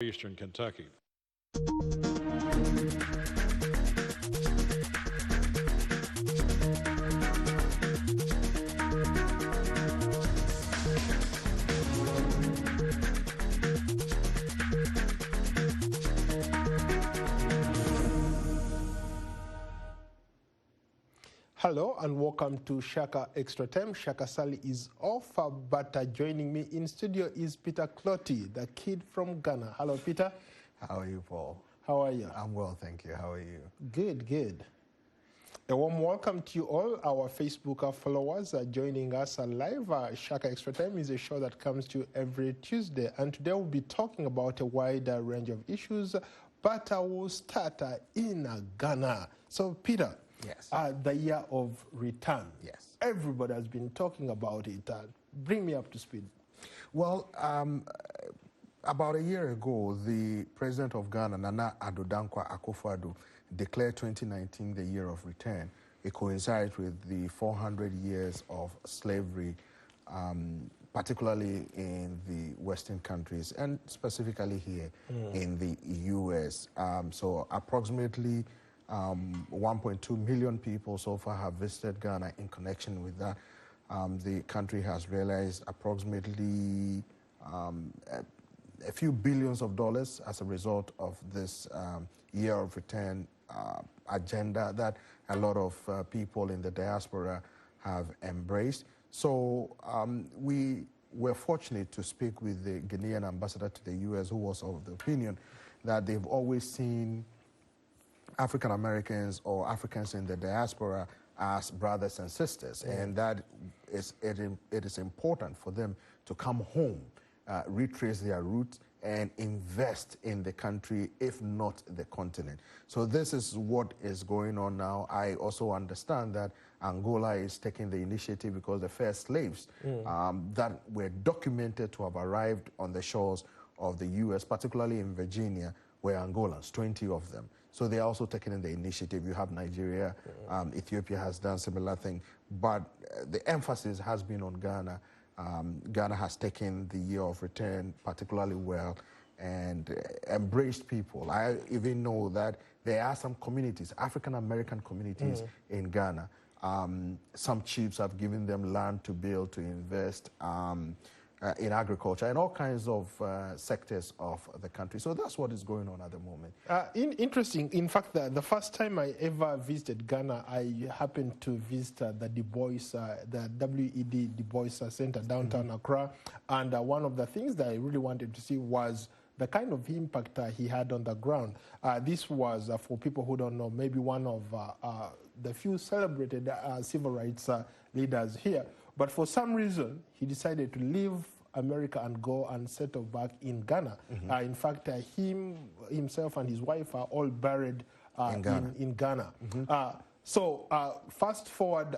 Eastern Kentucky. Hello and welcome to Shaka Extra Time. Shaka Sally is off, but joining me in studio is Peter Clotty, the kid from Ghana. Hello, Peter. How are you, Paul? How are you? I'm well, thank you. How are you? Good, good. A warm welcome to you all. Our Facebook followers are joining us live. Shaka Extra Time is a show that comes to you every Tuesday, and today we'll be talking about a wide range of issues, but we'll start in Ghana. So, Peter. Yes. The year of return. Yes. Everybody has been talking about it. Bring me up to speed. Well, about a year ago, the president of Ghana, Nana Addo Dankwa Akufo-Addo, declared 2019 the year of return. It coincides with the 400 years of slavery, particularly in the Western countries and specifically here in the U.S. So approximately 1.2 million people so far have visited Ghana in connection with that. The country has realized approximately a few billions of dollars as a result of this year of return agenda that a lot of people in the diaspora have embraced. So we were fortunate to speak with the Ghanaian ambassador to the U.S., who was of the opinion that they've always seen African Americans or Africans in the diaspora as brothers and sisters, and that it is important for them to come home, retrace their roots, and invest in the country, if not the continent. So this is what is going on now. I also understand that Angola is taking the initiative because the first slaves that were documented to have arrived on the shores of the U.S., particularly in Virginia, were Angolans, 20 of them. So they are also taking the initiative. You have Nigeria, Ethiopia has done similar thing, but the emphasis has been on Ghana. Ghana has taken the year of return particularly well and embraced people. I even know that there are some communities, African American communities in Ghana. Some chiefs have given them land to build, to invest in agriculture and all kinds of sectors of the country. So that's what is going on at the moment. Interesting. In fact, the first time I ever visited Ghana, I happened to visit the Du Bois, the WED Du Bois Center downtown Accra. And one of the things that I really wanted to see was the kind of impact he had on the ground. This was, for people who don't know, maybe one of the few celebrated civil rights leaders here. But for some reason, he decided to leave America and go and settle back in Ghana. In fact, himself and his wife are all buried in Ghana. So fast forward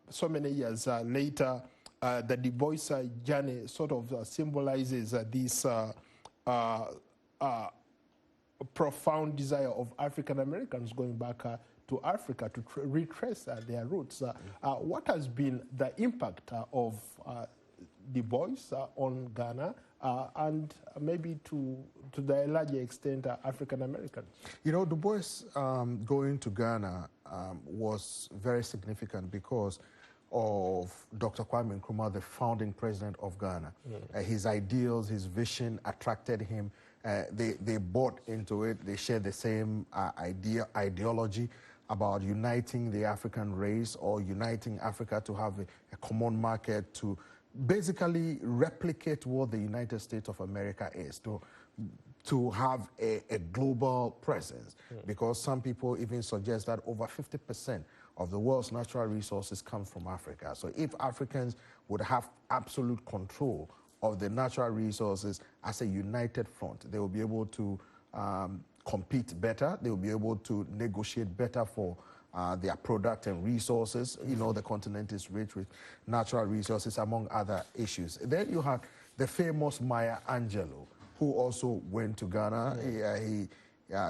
so many years later, the Du Bois journey sort of symbolizes this profound desire of African Americans going back to Africa to retrace their roots. What has been the impact of Du Bois on Ghana and maybe to the larger extent African Americans? You know, Du Bois going to Ghana was very significant because of Dr. Kwame Nkrumah, the founding president of Ghana. His ideals, his attracted him. They bought into it. They shared the same ideology about uniting the African race or uniting Africa to have a common market, to basically replicate what the United States of America is, to have a global presence. Because some people even suggest that over 50% of the world's natural resources come from Africa. So if Africans would have absolute control of the natural resources as a united front, they will be able to compete better, they will be able to negotiate better for their product and resources. You know, the continent is rich with natural resources, among other issues. Then you had the famous Maya Angelou, who also went to Ghana.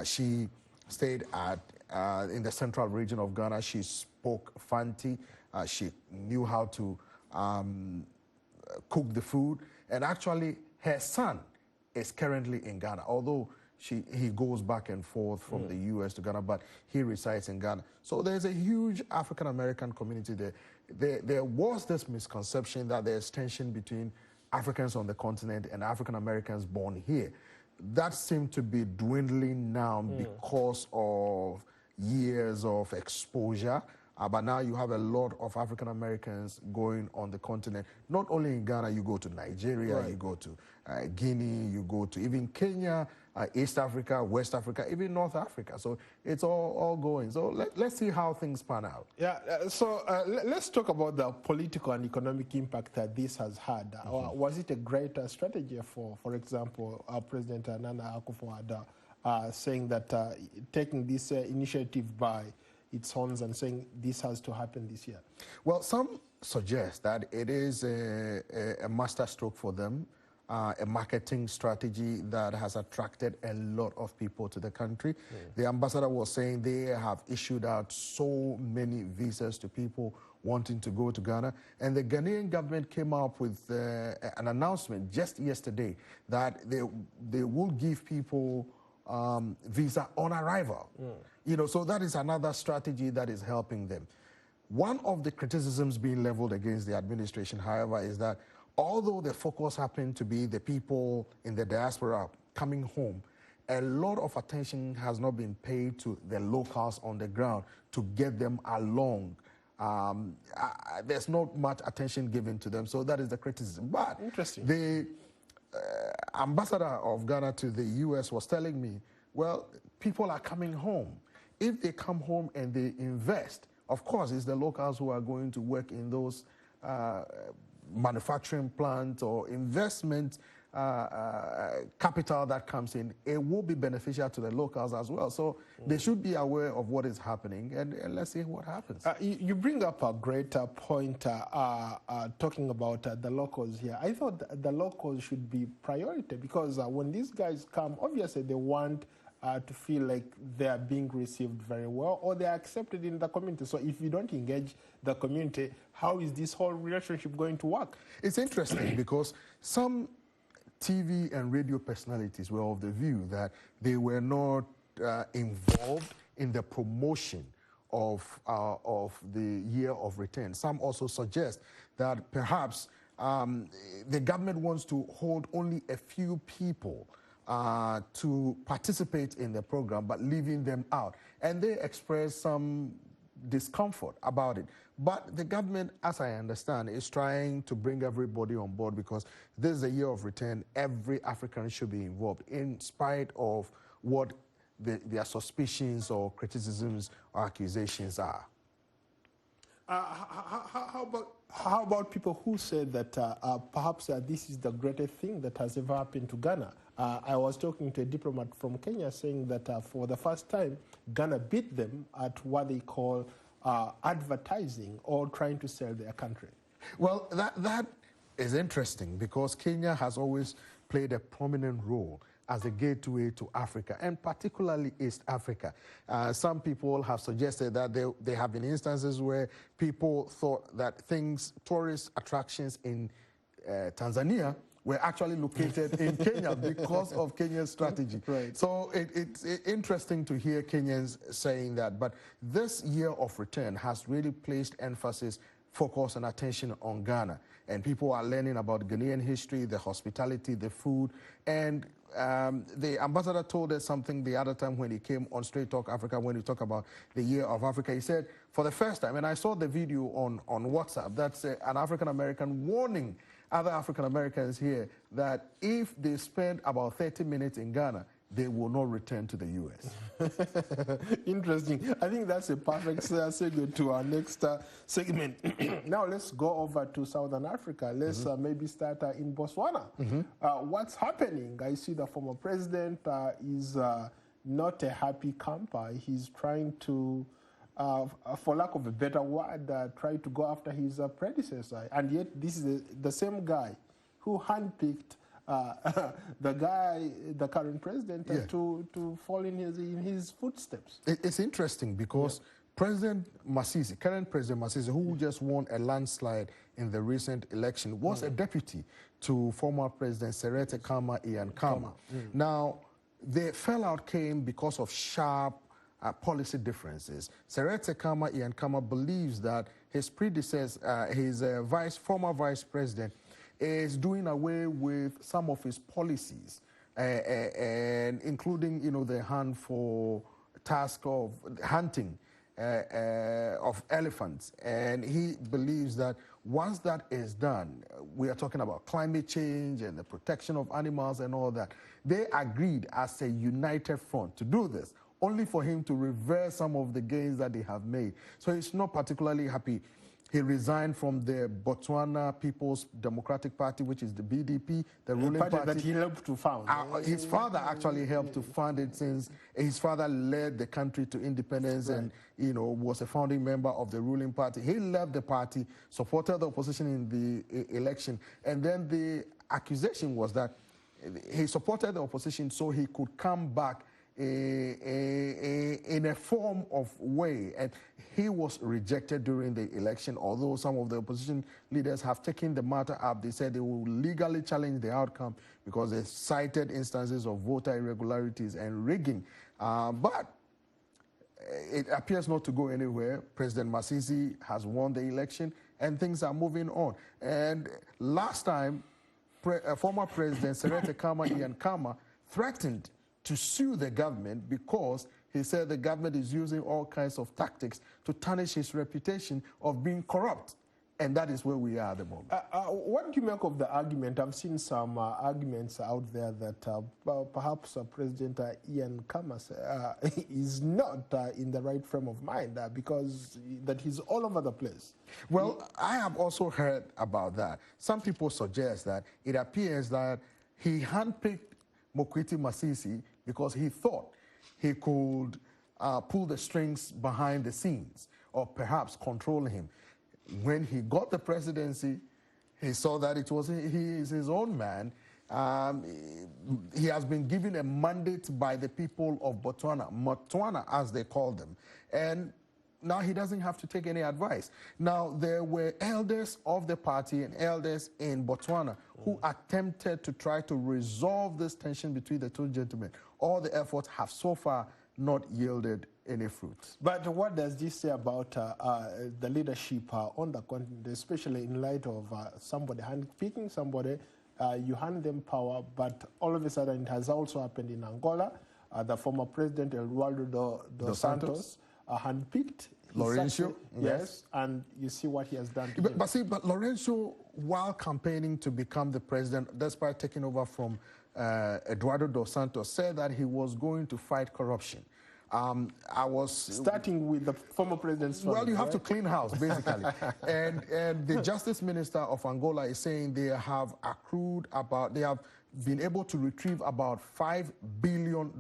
She stayed in the central region of Ghana. She spoke Fanti. She knew how to cook the food. And actually, her son is currently in Ghana, although he goes back and forth from the U.S. to Ghana, but he resides in Ghana. So there's a huge African-American community there. There was this misconception that there's tension between Africans on the continent and African-Americans born here. That seemed to be dwindling now because of years of exposure. But now you have a lot of African Americans going on the continent. Not only in Ghana, you go to Nigeria, you go to Guinea, you go to even Kenya, East Africa, West Africa, even North Africa. So it's all going. So let's see how things pan out. Yeah, let's talk about the political and economic impact that this has had. Was it a great strategy for example, President Nana Akufo-Addo saying that taking this initiative by its horns and saying this has to happen this year? Well, some suggest that it is a masterstroke for them, a marketing strategy that has attracted a lot of people to the country. The ambassador was saying they have issued out so many visas to people wanting to go to Ghana. And the Ghanaian government came up with an announcement just yesterday that they will give people visa on arrival. You know, so that is another strategy that is helping them. One of the criticisms being leveled against the administration, however, is that although the focus happened to be the people in the diaspora coming home, a lot of attention has not been paid to the locals on the ground to get them along. There's not much attention given to them, so that is the criticism. But interesting. The ambassador of Ghana to the U.S. was telling me, well, people are coming home. If they come home and they invest, of course, it's the locals who are going to work in those manufacturing plants or investment capital that comes in. It will be beneficial to the locals as well. So they should be aware of what is happening, and let's see what happens. You bring up a great point talking about the locals here. I thought the locals should be priority because when these guys come, obviously they want to feel like they are being received very well or they are accepted in the community. So if you don't engage the community, how is this whole relationship going to work? It's interesting because some TV and radio personalities were of the view that they were not involved in the promotion of the year of return. Some also suggest that perhaps the government wants to hold only a few people to participate in the program, but leaving them out. And they express some discomfort about it. But the government, as I understand, is trying to bring everybody on board because this is a year of return. Every African should be involved, in spite of what their suspicions or criticisms or accusations are. How about people who say that perhaps this is the greatest thing that has ever happened to Ghana? I was talking to a diplomat from Kenya saying that for the first time, Ghana beat them at what they call advertising or trying to sell their country. Well, that is interesting because Kenya has always played a prominent role as a gateway to Africa, and particularly East Africa. Some people have suggested that there have been instances where people thought that tourist attractions in Tanzania were actually located in Kenya because of Kenya's strategy. Right. So it's interesting to hear Kenyans saying that, but this year of return has really placed emphasis, focus, and attention on Ghana. And people are learning about Ghanaian history, the hospitality, the food, and the ambassador told us something the other time when he came on Straight Talk Africa, when he talked about the Year of Africa. He said, for the first time, and I saw the video on WhatsApp, that's an African-American warning other African-Americans here that if they spend about 30 minutes in Ghana, they will not return to the U.S. Interesting. I think that's a perfect segue to our next segment. Now let's go over to Southern Africa. Let's maybe start in Botswana. What's happening? I see the former president is not a happy camper. He's trying to, for lack of a better word, try to go after his predecessor. And yet this is the same guy who handpicked the current president to fall in his footsteps. It's interesting because President Masisi, current President Masisi, who just won a landslide in the recent election, was a deputy to former President Seretse Khama Ian Khama. Now, the fallout came because of sharp policy differences. Seretse Khama Ian Khama believes that his predecessor, his former vice president, is doing away with some of his policies, and including, the hunt for task of hunting of elephants. And he believes that once that is done, we are talking about climate change and the protection of animals and all that. They agreed as a united front to do this, only for him to reverse some of the gains that they have made. So he's not particularly happy. He resigned from the Botswana People's Democratic Party, which is the BDP, the ruling party that he helped to found. His father actually helped to found it, since his father led the country to independence and, was a founding member of the ruling party. He left the party, supported the opposition in the election, and then the accusation was that he supported the opposition so he could come back in a form of way, and he was rejected during the election. Although some of the opposition leaders have taken the matter up, they said they will legally challenge the outcome because they cited instances of voter irregularities and rigging. But it appears not to go anywhere. President Masisi has won the election and things are moving on. And last time, former President Seretse Khama Ian Khama threatened to sue the government because he said the government is using all kinds of tactics to tarnish his reputation of being corrupt. And that is where we are at the moment. What do you make of the argument? I've seen some arguments out there that perhaps President Ian Khama is not in the right frame of mind because that he's all over the place. Well, I have also heard about that. Some people suggest that it appears that he handpicked Mokwiti Masisi because he thought he could pull the strings behind the scenes or perhaps control him. When he got the presidency, he saw that he is his own man. He has been given a mandate by the people of Botswana, as they call them. And now he doesn't have to take any advice. Now, there were elders of the party and elders in Botswana who attempted to try to resolve this tension between the two gentlemen. All the efforts have so far not yielded any fruit. But what does this say about the leadership on the continent, especially in light of somebody handpicking somebody, you hand them power, but all of a sudden it has also happened in Angola. The former president, Eduardo dos Santos, handpicked Lourenço, yes, and you see what he has done. But Lourenço, while campaigning to become the president, despite taking over from Eduardo dos Santos, said that he was going to fight corruption. I was starting with the former president's family. Well, you have to clean house, basically. and the Justice Minister of Angola is saying they have been able to retrieve about $5 billion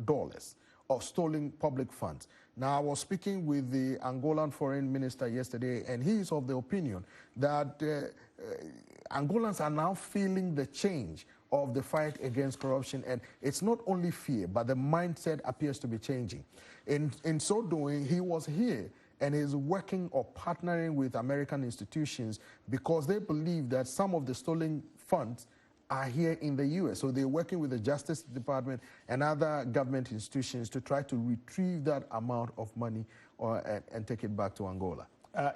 of stolen public funds. Now, I was speaking with the Angolan foreign minister yesterday, and he is of the opinion that Angolans are now feeling the change of the fight against corruption, and it's not only fear, but the mindset appears to be changing. In so doing, he was here and is working or partnering with American institutions because they believe that some of the stolen funds are here in the U.S. So they're working with the Justice Department and other government institutions to try to retrieve that amount of money and take it back to Angola.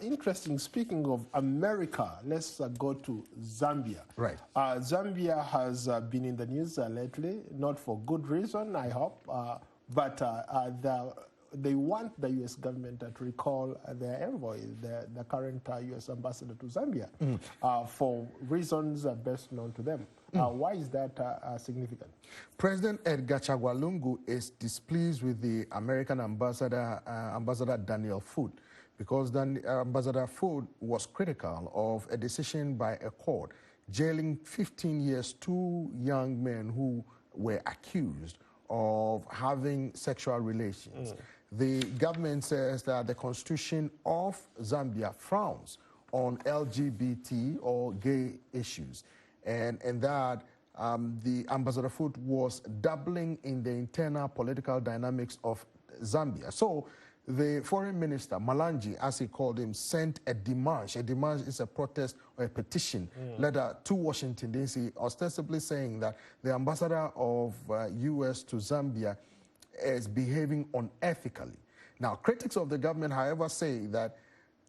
Interesting. Speaking of America, let's go to Zambia. Right. Zambia has been in the news lately, not for good reason, I hope, but they want the U.S. government to recall their envoy, the current U.S. ambassador to Zambia, for reasons best known to them. Why is that significant? President Edgar Chagwa Lungu is displeased with the American ambassador, Ambassador Daniel Foote, because Ambassador Foote was critical of a decision by a court jailing 15 years 2 young men who were accused of having sexual relations. The government says that the constitution of Zambia frowns on LGBT or gay issues, and that the Ambassador Foote was dabbling in the internal political dynamics of Zambia. So the foreign minister, Malanji, as he called him, sent a demarche. A demarche is a protest or a petition letter to Washington, D.C., ostensibly saying that the ambassador of U.S. to Zambia is behaving unethically. Now, critics of the government, however, say that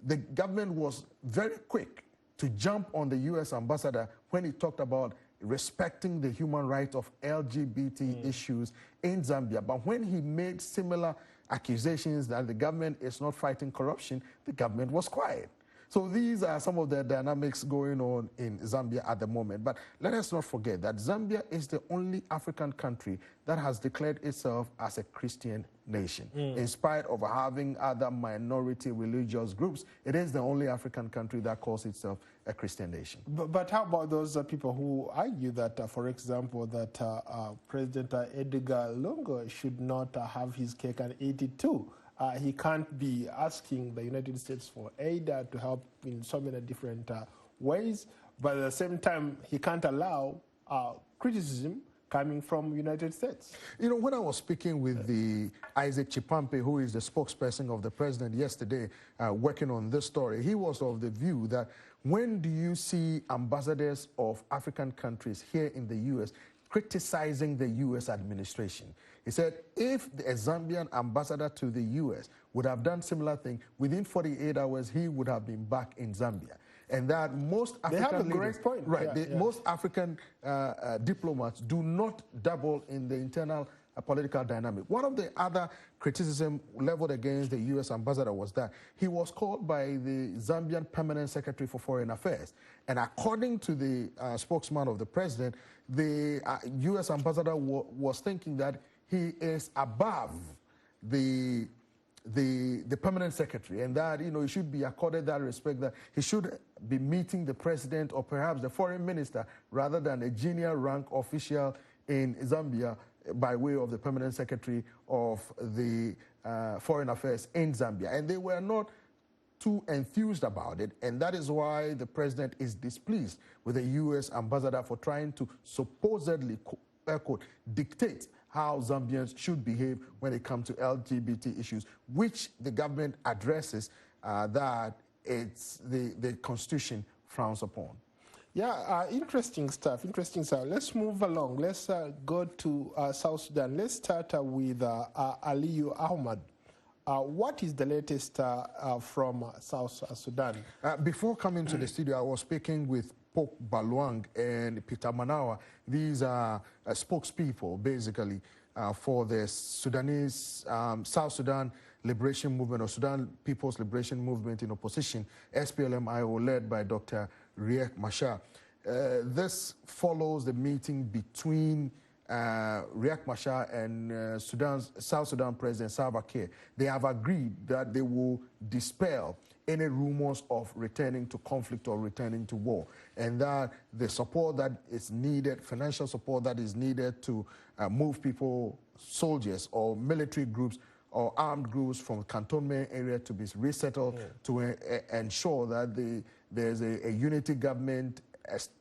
the government was very quick to jump on the U.S. ambassador when he talked about respecting the human rights of LGBT issues in Zambia. But when he made similar accusations that the government is not fighting corruption, the government was quiet. So these are some of the dynamics going on in Zambia at the moment. But let us not forget that Zambia is the only African country that has declared itself as a Christian nation. In spite of having other minority religious groups, it is the only African country that calls itself a Christian nation. But how about those people who argue that, for example, that President Edgar Lungu should not have his cake and eat it too? He can't be asking the United States for aid to help in so many different ways, but at the same time, he can't allow criticism coming from United States. You know, when I was speaking with the Isaac Chipampe, who is the spokesperson of the president yesterday, working on this story, he was of the view that when do you see ambassadors of African countries here in the U.S. criticizing the U.S. administration? He said if a Zambian ambassador to the U.S. would have done similar thing, within 48 hours, he would have been back in Zambia. And that most African they have a leaders, great point. Right, Yeah, most African diplomats do not dabble in the internal political dynamic. One of the other criticism leveled against the U.S. ambassador was that he was called by the Zambian Permanent Secretary for Foreign Affairs. And according to the spokesman of the president, the U.S. ambassador was thinking that he is above the permanent secretary, and that, you know, he should be accorded that respect, that he should be meeting the president or perhaps the foreign minister rather than a junior rank official in Zambia by way of the permanent secretary of the foreign affairs in Zambia. And they were not too enthused about it, and that is why the president is displeased with the U.S. ambassador for trying to supposedly, quote, dictate how Zambians should behave when it comes to LGBT issues, which the government addresses that it's the Constitution frowns upon. Yeah, interesting stuff, interesting stuff. Let's move along. Let's go to South Sudan. Let's start with Aliyu Ahmad. What is the latest from South Sudan? Before coming to the studio, I was speaking with Pope Balwang and Peter Manawa. These are spokespeople, basically, for the Sudanese South Sudan Liberation Movement, or Sudan People's Liberation Movement in opposition, SPLM-IO, led by Dr. Riek Machar. This follows the meeting between Riek Machar and South Sudan President Salva Kiir. They have agreed that they will dispel any rumors of returning to conflict or returning to war, and that the support that is needed, financial support that is needed to move people, soldiers or military groups or armed groups from cantonment area to be resettled, to ensure that there's a unity government,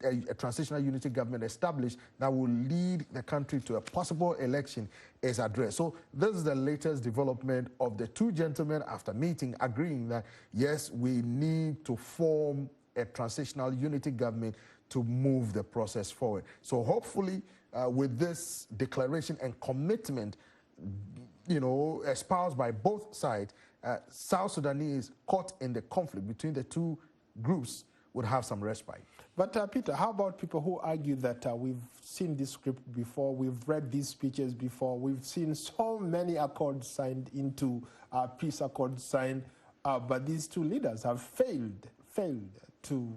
a transitional unity government established that will lead the country to a possible election is addressed. So this is the latest development of the two gentlemen after meeting, agreeing that, yes, we need to form a transitional unity government to move the process forward. So hopefully with this declaration and commitment, you know, espoused by both sides, South Sudanese caught in the conflict between the two groups would have some respite. But Peter, how about people who argue that we've seen this script before, we've read these speeches before, we've seen so many accords signed into peace accords signed, but these two leaders have failed to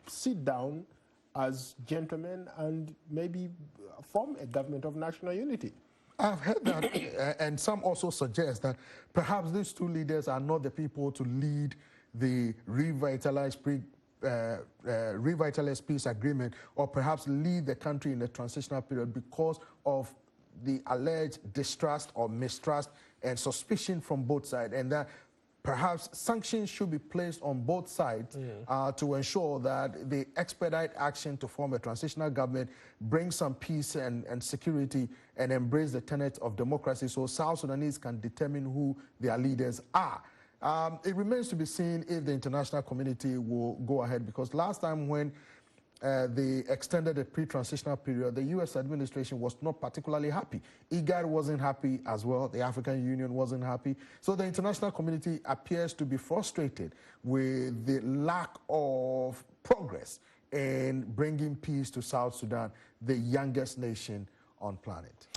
sit down as gentlemen and maybe form a government of national unity? I've heard that, and some also suggest that perhaps these two leaders are not the people to lead the revitalized peace agreement, or perhaps lead the country in the transitional period because of the alleged distrust or mistrust and suspicion from both sides, and that perhaps sanctions should be placed on both sides to ensure that they expedite action to form a transitional government, bring some peace and security, and embrace the tenets of democracy so South Sudanese can determine who their leaders are. It remains to be seen if the international community will go ahead, because last time when they extended a pre-transitional period, the U.S. administration was not particularly happy. IGAD wasn't happy as well. The African Union wasn't happy. So the international community appears to be frustrated with the lack of progress in bringing peace to South Sudan, the youngest nation on planet.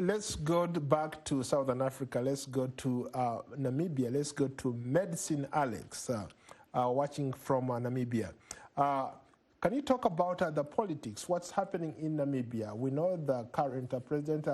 Let's go back to Southern Africa. Let's go to Namibia. Let's go to Medicine Alex, watching from Namibia. Can you talk about the politics? What's happening in Namibia? We know the current president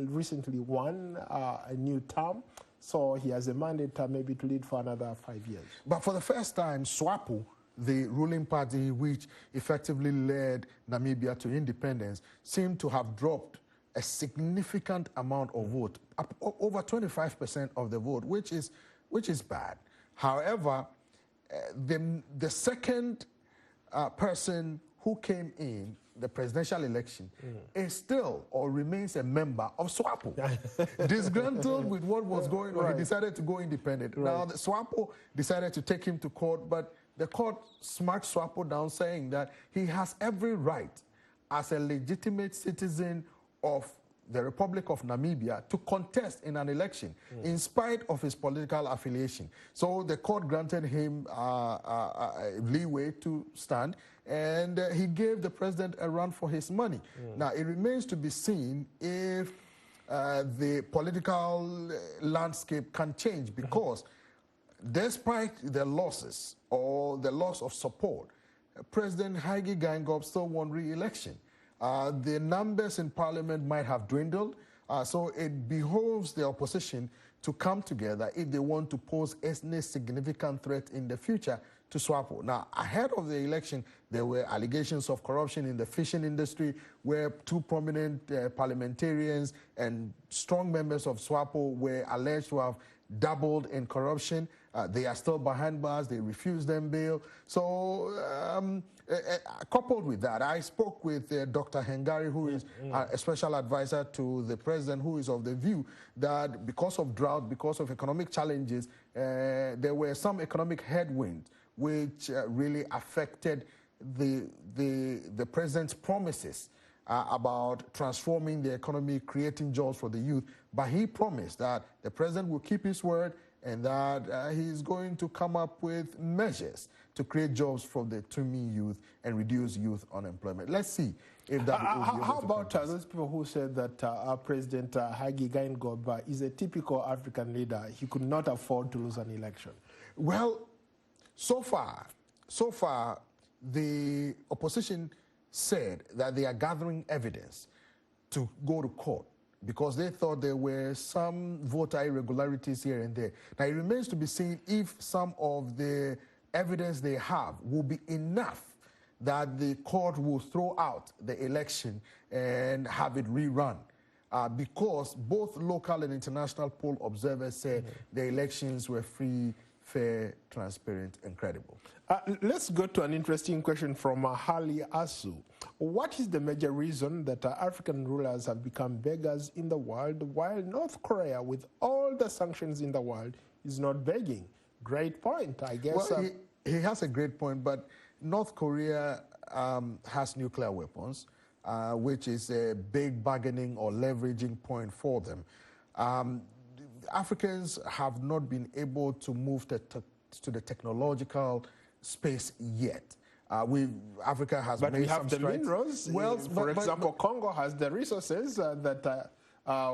recently won a new term, so he has a mandate maybe to lead for another 5 years. But for the first time, SWAPO, the ruling party which effectively led Namibia to independence, seemed to have dropped a significant amount of vote, over 25% of the vote, which is bad. However, the second person who came in the presidential election is still or remains a member of SWAPO. Disgruntled with what was going on, he decided to go independent. Now, the SWAPO decided to take him to court, but the court smacked SWAPO down, saying that he has every right as a legitimate citizen of the Republic of Namibia to contest in an election in spite of his political affiliation. So the court granted him leeway to stand, and he gave the president a run for his money. Now, it remains to be seen if the political landscape can change, because despite the losses or the loss of support, President Hage Geingob still won re-election. The numbers in parliament might have dwindled, so it behoves the opposition to come together if they want to pose any significant threat in the future to SWAPO. Now, ahead of the election, there were allegations of corruption in the fishing industry, where two prominent parliamentarians and strong members of SWAPO were alleged to have dabbled in corruption. They are still behind bars. They refused them bail. So coupled with that, I spoke with Dr. Hengari, who is a special advisor to the president, who is of the view that because of drought, because of economic challenges, there were some economic headwinds which really affected the president's promises about transforming the economy, creating jobs for the youth. But he promised that the president will keep his word, and that he's going to come up with measures to create jobs for the Tumi youth and reduce youth unemployment. Let's see if that will be able how to about those people who said that our President Hage Geingob is a typical African leader? He could not afford to lose an election. Well, so far, the opposition said that they are gathering evidence to go to court, because they thought there were some voter irregularities here and there. Now, it remains to be seen if some of the evidence they have will be enough that the court will throw out the election and have it rerun. Because both local and international poll observers said the elections were free, fair, transparent, and credible. Let's go to an interesting question from Hali Asu. What is the major reason that African rulers have become beggars in the world, while North Korea, with all the sanctions in the world, is not begging? Great point, I guess. Well, he has a great point, but North Korea has nuclear weapons, which is a big bargaining or leveraging point for them. Africans have not been able to move to the technological space yet. Africa has but made we have some the strides. minerals. Well, for example, Congo has the resources that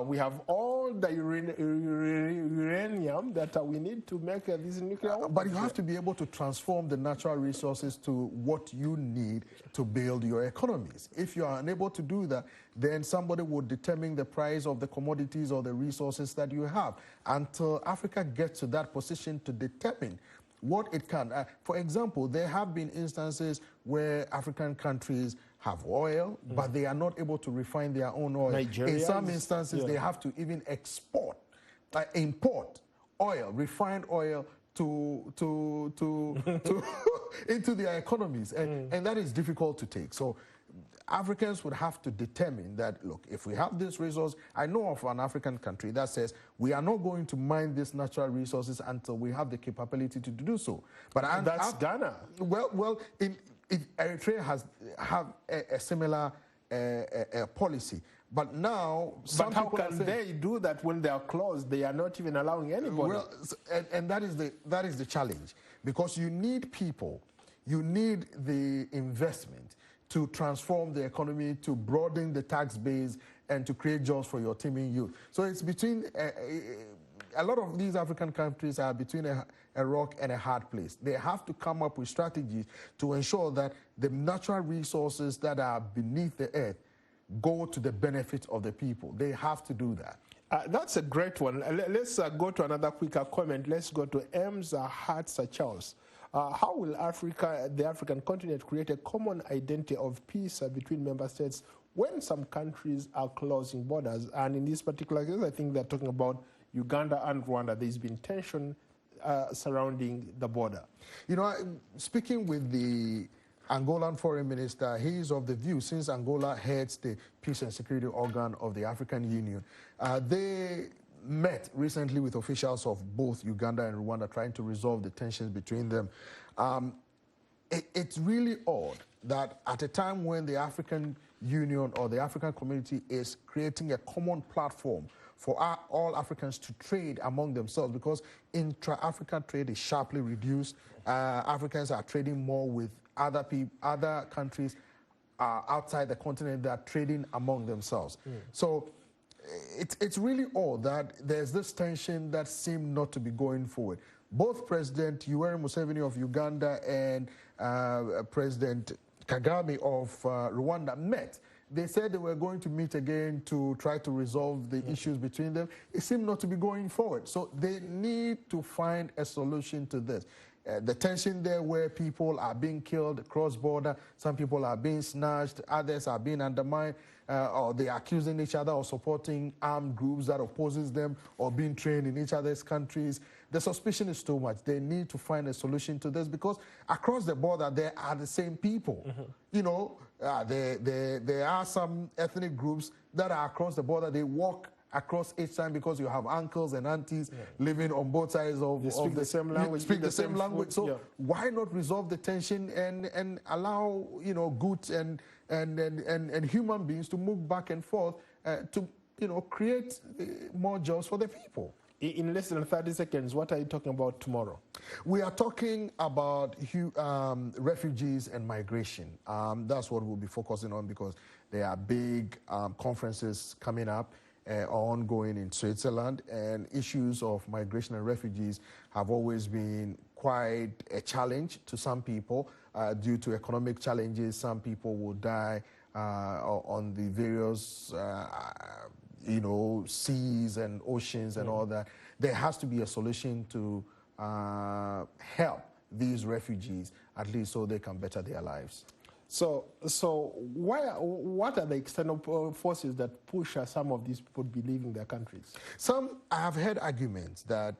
we have all the uranium that we need to make these nuclear weapons. But you have to be able to transform the natural resources to what you need to build your economies. If you are unable to do that, then somebody will determine the price of the commodities or the resources that you have. Until Africa gets to that position to determine what it can. For example, there have been instances where African countries have oil, but they are not able to refine their own oil. Nigeria In some instances, they have to even import oil, refined oil, into their economies, and that is difficult to take. So Africans would have to determine that, look, if we have this resource, I know of an African country that says we are not going to mine these natural resources until we have the capability to do so. But that's Ghana. Well, Eritrea have a similar policy. But now, but how can they do that when they are closed? They are not even allowing anybody. Well, and that is the challenge, because you need people, you need the investment to transform the economy, to broaden the tax base, and to create jobs for your teeming youth. So it's between a lot of these African countries are between a rock and a hard place. They have to come up with strategies to ensure that the natural resources that are beneath the earth go to the benefit of the people. They have to do that. That's a great one. Let's go to another quicker comment. Let's go to Ems Charles. How will the African continent, create a common identity of peace between member states when some countries are closing borders? And in this particular case, I think they're talking about Uganda and Rwanda. There's been tension surrounding the border. You know, speaking with the Angolan foreign minister, he is of the view, since Angola heads the peace and security organ of the African Union, they met recently with officials of both Uganda and Rwanda, trying to resolve the tensions between them. It's really odd that at a time when the African Union or the African community is creating a common platform for all Africans to trade among themselves, because intra-African trade is sharply reduced. Africans are trading more with other countries outside the continent that are trading among themselves. So it's really odd that there's this tension that seemed not to be going forward. Both President Yoweri Museveni of Uganda and President Kagame of Rwanda met. They said they were going to meet again to try to resolve the issues between them. It seemed not to be going forward. So they need to find a solution to this. The tension there, where people are being killed cross-border, some people are being snatched, others are being undermined, or they are accusing each other of supporting armed groups that opposes them, or being trained in each other's countries. The suspicion is too much. They need to find a solution to this, because across the border, there are the same people. You know, there are some ethnic groups that are across the border. They walk across each time because you have uncles and aunties living on both sides of the same language. Speak the same language. So why not resolve the tension and allow, you know, goods and human beings to move back and forth to, you know, create more jobs for the people? In less than 30 seconds, what are you talking about tomorrow? We are talking about refugees and migration. That's what we'll be focusing on, because there are big conferences coming up ongoing in Switzerland, and issues of migration and refugees have always been quite a challenge to some people due to economic challenges. Some people will die on the various you know, seas and oceans and all that. There has to be a solution to help these refugees, at least so they can better their lives. So what are the external forces that push some of these people to be leaving their countries? I have heard arguments that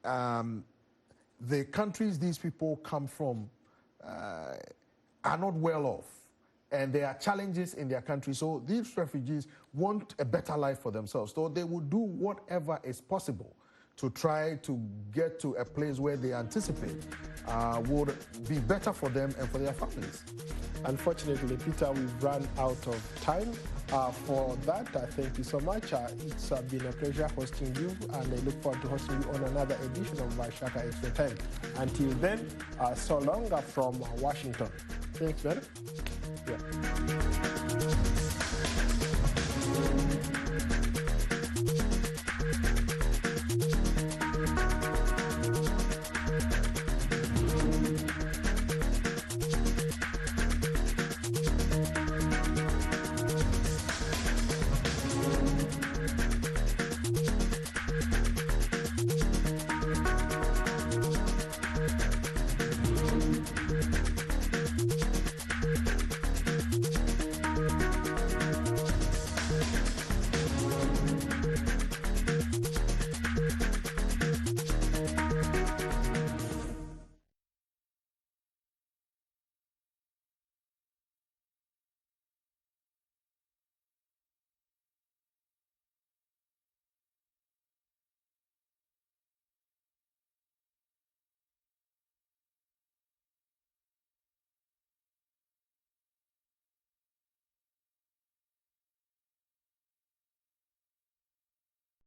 the countries these people come from are not well off, and there are challenges in their country. So these refugees want a better life for themselves. So they will do whatever is possible to try to get to a place where they anticipate would be better for them and for their families. Unfortunately, Peter, we've run out of time. For that, thank you so much. It's been a pleasure hosting you, and I look forward to hosting you on another edition of Shaka Extra Time. Until then, so long from Washington. Thanks, man.